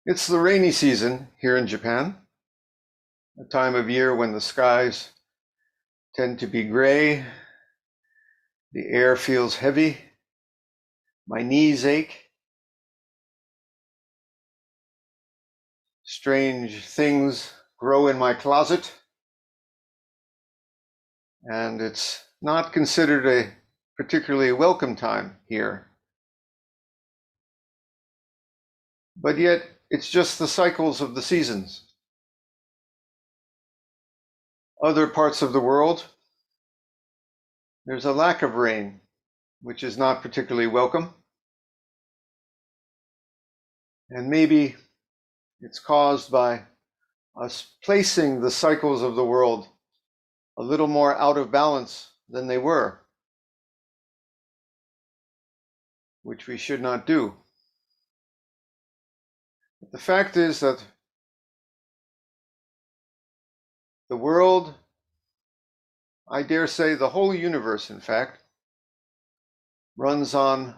It's the rainy season here in Japan, a time of year when the skies tend to be gray, the air feels heavy, my knees ache, strange things grow in my closet, and it's not considered a particularly welcome time here. But yet, it's just the cycles of the seasons. Other parts of the world, there's a lack of rain, which is not particularly welcome. And maybe it's caused by us placing the cycles of the world a little more out of balance than they were, which we should not do. But the fact is that the world, I dare say the whole universe, in fact, runs on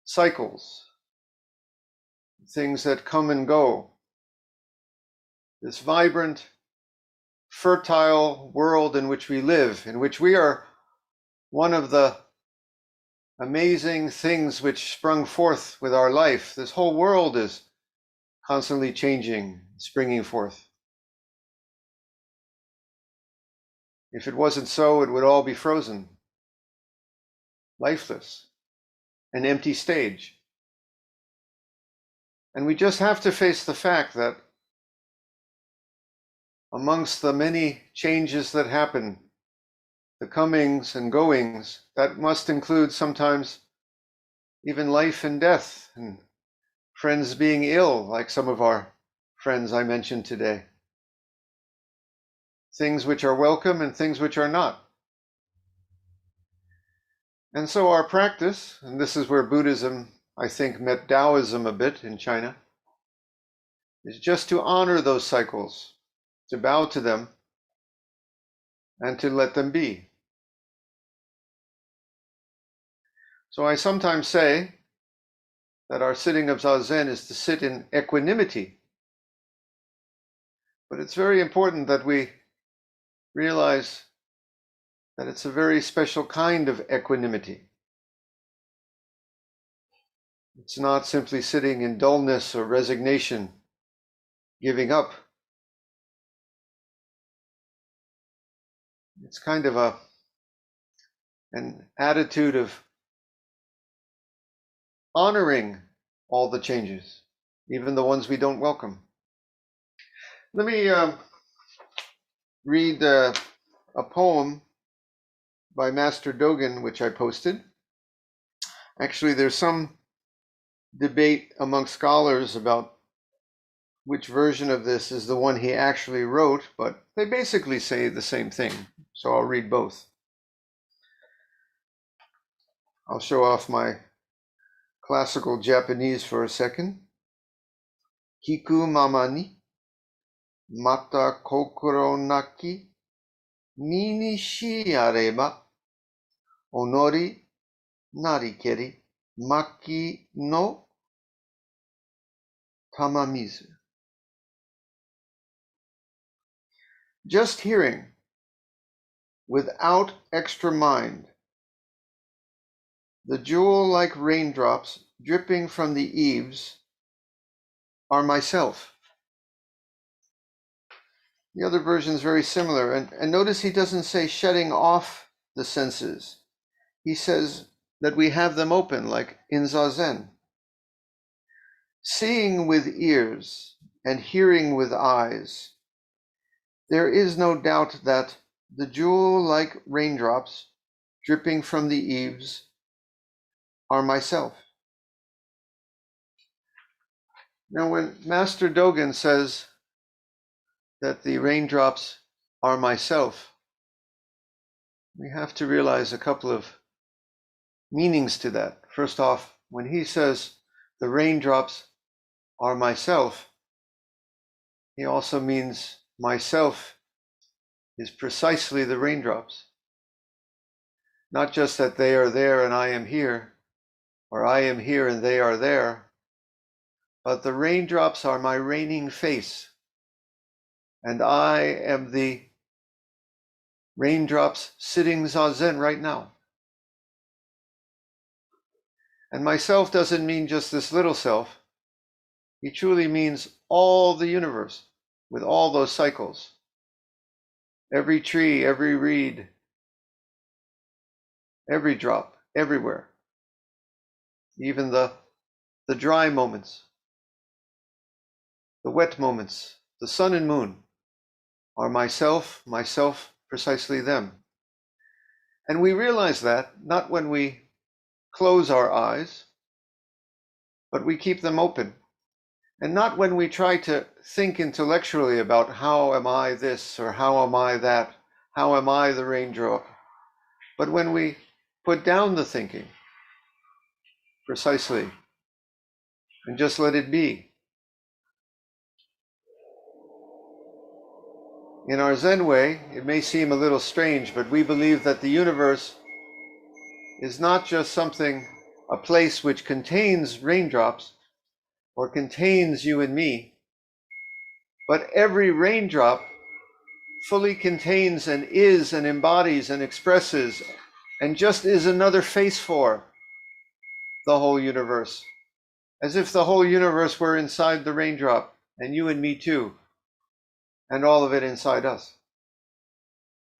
cycles, things that come and go. This vibrant, fertile world in which we live, in which we are one of the amazing things which sprung forth with our life. This whole world is constantly changing, springing forth. If it wasn't so, it would all be frozen, lifeless, an empty stage. And we just have to face the fact that amongst the many changes that happen, the comings and goings, that must include sometimes even life and death, and friends being ill, like some of our friends I mentioned today. Things which are welcome and things which are not. And so our practice, and this is where Buddhism, I think, met Taoism a bit in China, is just to honor those cycles, to bow to them, and to let them be. So I sometimes say that our sitting of Zazen is to sit in equanimity. But it's very important that we realize that it's a very special kind of equanimity. It's not simply sitting in dullness or resignation, giving up. It's kind of an attitude of honoring all the changes, even the ones we don't welcome. Let me read a poem by Master Dogen, which I posted. Actually, there's some debate among scholars about which version of this is the one he actually wrote, but they basically say the same thing. So I'll read both. I'll show off my classical Japanese for a second. Kiku mama ni mata kokoro naki ni ni shi areba onori narikeri maki no tamamizu. Just hearing, without extra mind, the jewel-like raindrops dripping from the eaves are myself. The other version is very similar. And notice he doesn't say shutting off the senses. He says that we have them open, like in Zazen. Seeing with ears and hearing with eyes, there is no doubt that the jewel-like raindrops dripping from the eaves are myself. Now, when Master Dogen says that the raindrops are myself, we have to realize a couple of meanings to that. First off, when he says the raindrops are myself, he also means myself is precisely the raindrops. Not just that they are there and I am here, or I am here and they are there, but the raindrops are my raining face, and I am the raindrops sitting Zazen right now. And myself doesn't mean just this little self. He truly means all the universe with all those cycles. Every tree, every reed, every drop, everywhere. Even the dry moments, the wet moments, the sun and moon are myself, precisely them. And we realize that not when we close our eyes, but we keep them open. And not when we try to think intellectually about how am I this or how am I that, how am I the raindrop, but when we put down the thinking precisely and just let it be. In our Zen way, it may seem a little strange, but we believe that the universe is not just something, a place which contains raindrops or contains you and me, but every raindrop fully contains and is and embodies and expresses and just is another face for the whole universe, as if the whole universe were inside the raindrop and you and me too, and all of it inside us.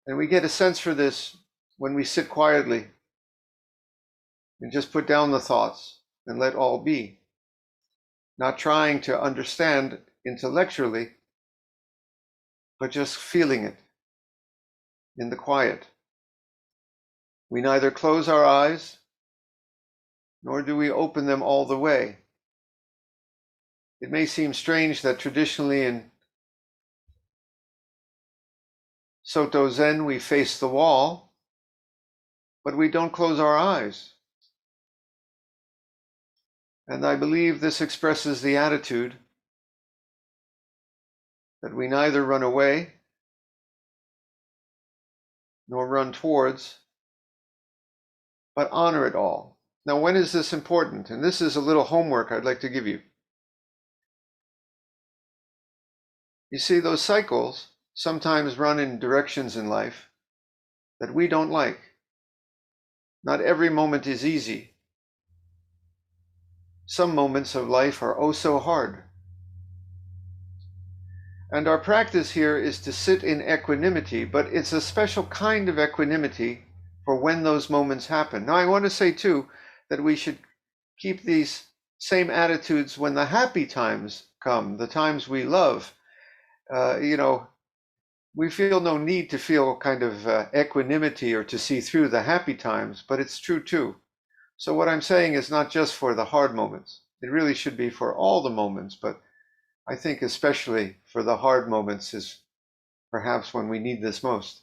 And we get a sense for this when we sit quietly and just put down the thoughts and let all be, not trying to understand intellectually, but just feeling it in the quiet. We neither close our eyes, nor do we open them all the way. It may seem strange that traditionally in Soto Zen we face the wall, but we don't close our eyes. And I believe this expresses the attitude that we neither run away nor run towards, but honor it all. Now, when is this important? And this is a little homework I'd like to give you. You see, those cycles sometimes run in directions in life that we don't like. Not every moment is easy. Some moments of life are oh so hard. And our practice here is to sit in equanimity, but it's a special kind of equanimity for when those moments happen. Now, I want to say too that we should keep these same attitudes when the happy times come, the times we love. We feel no need to feel kind of equanimity or to see through the happy times, but it's true too. So what I'm saying is not just for the hard moments. It really should be for all the moments, but I think especially for the hard moments is perhaps when we need this most.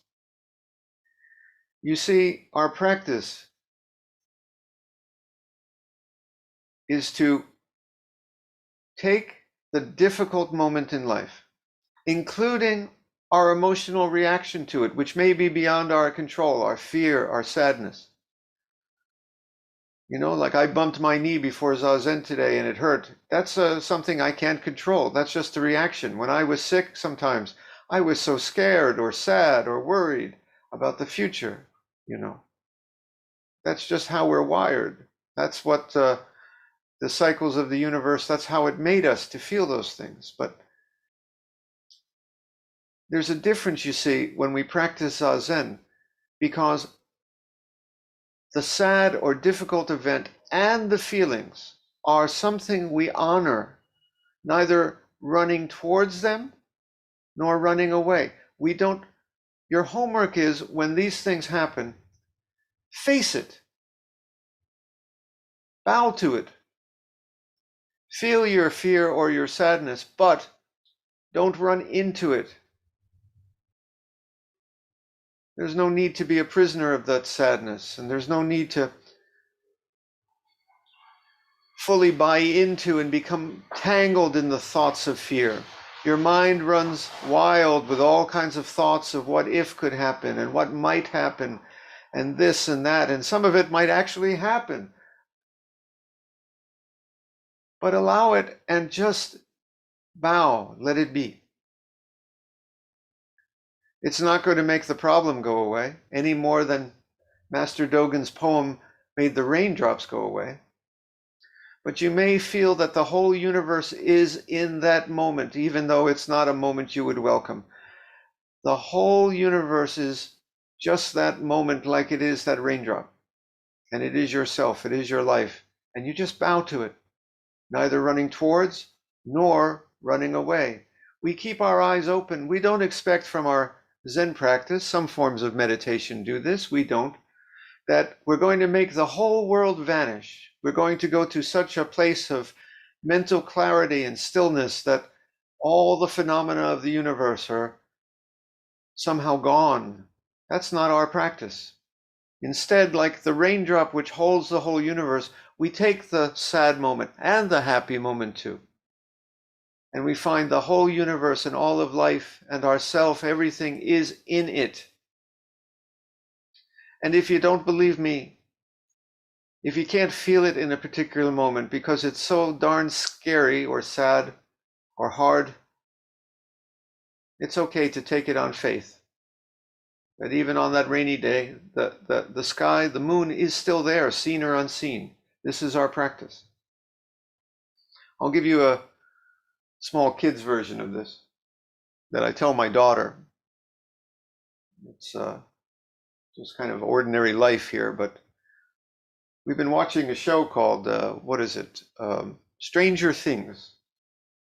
You see, our practice is to take the difficult moment in life, including our emotional reaction to it, which may be beyond our control, our fear, our sadness. Like I bumped my knee before Zazen today and it hurt. That's something I can't control. That's just a reaction. When I was sick sometimes, I was so scared or sad or worried about the future, That's just how we're wired. That's what the cycles of the universe, that's how it made us to feel those things. But there's a difference, you see, when we practice Zazen, because the sad or difficult event and the feelings are something we honor, neither running towards them nor running away. Your homework is when these things happen, face it, bow to it, feel your fear or your sadness, but don't run into it. There's no need to be a prisoner of that sadness, and there's no need to fully buy into and become tangled in the thoughts of fear. Your mind runs wild with all kinds of thoughts of what if could happen and what might happen and this and that, and some of it might actually happen. but allow it and just bow, let it be. It's not going to make the problem go away any more than Master Dogen's poem made the raindrops go away. But you may feel that the whole universe is in that moment, even though it's not a moment you would welcome. The whole universe is just that moment, like it is that raindrop. And it is yourself, it is your life. And you just bow to it, neither running towards nor running away. We keep our eyes open. We don't expect from our Zen practice, some forms of meditation do this, we don't, that we're going to make the whole world vanish. We're going to go to such a place of mental clarity and stillness that all the phenomena of the universe are somehow gone. That's not our practice. Instead, like the raindrop which holds the whole universe, we take the sad moment and the happy moment too. And we find the whole universe and all of life and ourself, everything is in it. And if you don't believe me, if you can't feel it in a particular moment because it's so darn scary or sad or hard, it's okay to take it on faith. That even on that rainy day, the sky, the moon is still there, seen or unseen. This is our practice. I'll give you a small kid's version of this that I tell my daughter. It's just kind of ordinary life here, but we've been watching a show called, Stranger Things.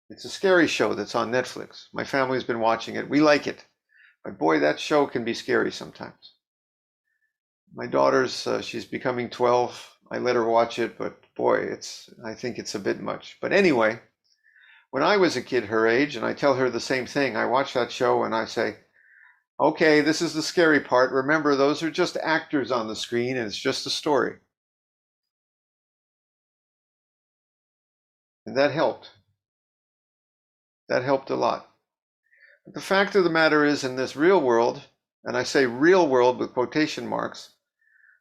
It's a scary show that's on Netflix. My family's been watching it. We like it. But boy, that show can be scary sometimes. My daughter's, she's becoming 12. I let her watch it, but boy, I think it's a bit much. But anyway, when I was a kid her age, and I tell her the same thing, I watch that show and I say, okay, this is the scary part. Remember, those are just actors on the screen and it's just a story. And that helped. That helped a lot. But the fact of the matter is, in this real world, and I say real world with quotation marks,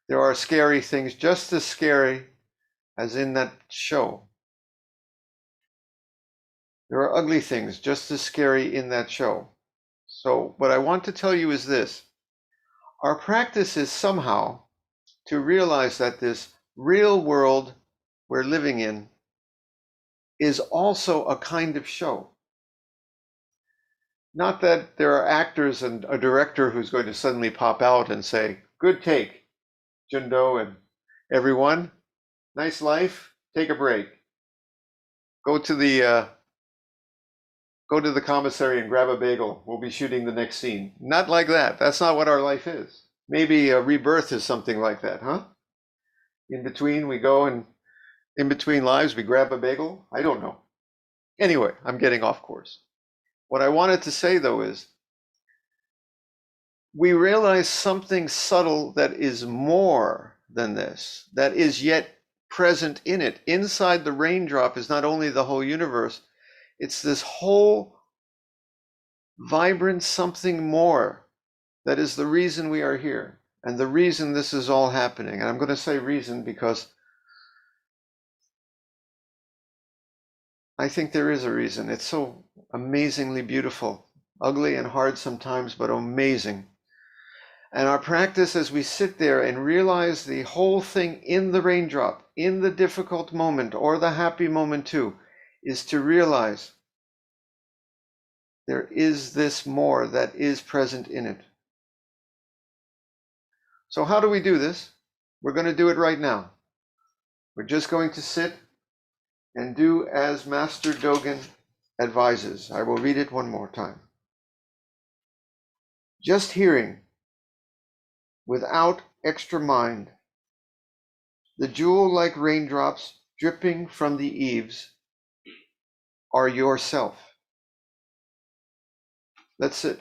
there are scary things just as scary as in that show. There are ugly things just as scary in that show. So what I want to tell you is this. Our practice is somehow to realize that this real world we're living in is also a kind of show. Not that there are actors and a director who's going to suddenly pop out and say, good take, Jundo and everyone, nice life, take a break. Go to the commissary and grab a bagel. We'll be shooting the next scene. Not like that. That's not what our life is. Maybe a rebirth is something like that, huh? In between we go and in between lives we grab a bagel. I don't know. Anyway, I'm getting off course. What I wanted to say though is we realize something subtle that is more than this, that is yet present in it. Inside the raindrop is not only the whole universe, it's this whole vibrant something more that is the reason we are here and the reason this is all happening. And I'm going to say reason because I think there is a reason. It's so amazingly beautiful, ugly and hard sometimes, but amazing. And our practice as we sit there and realize the whole thing in the raindrop, in the difficult moment or the happy moment too, is to realize there is this more that is present in it. So how do we do this? We're going to do it right now. We're just going to sit and do as Master Dogen advises. I will read it one more time. Just hearing, without extra mind, the jewel-like raindrops dripping from the eaves are yourself. Let's sit.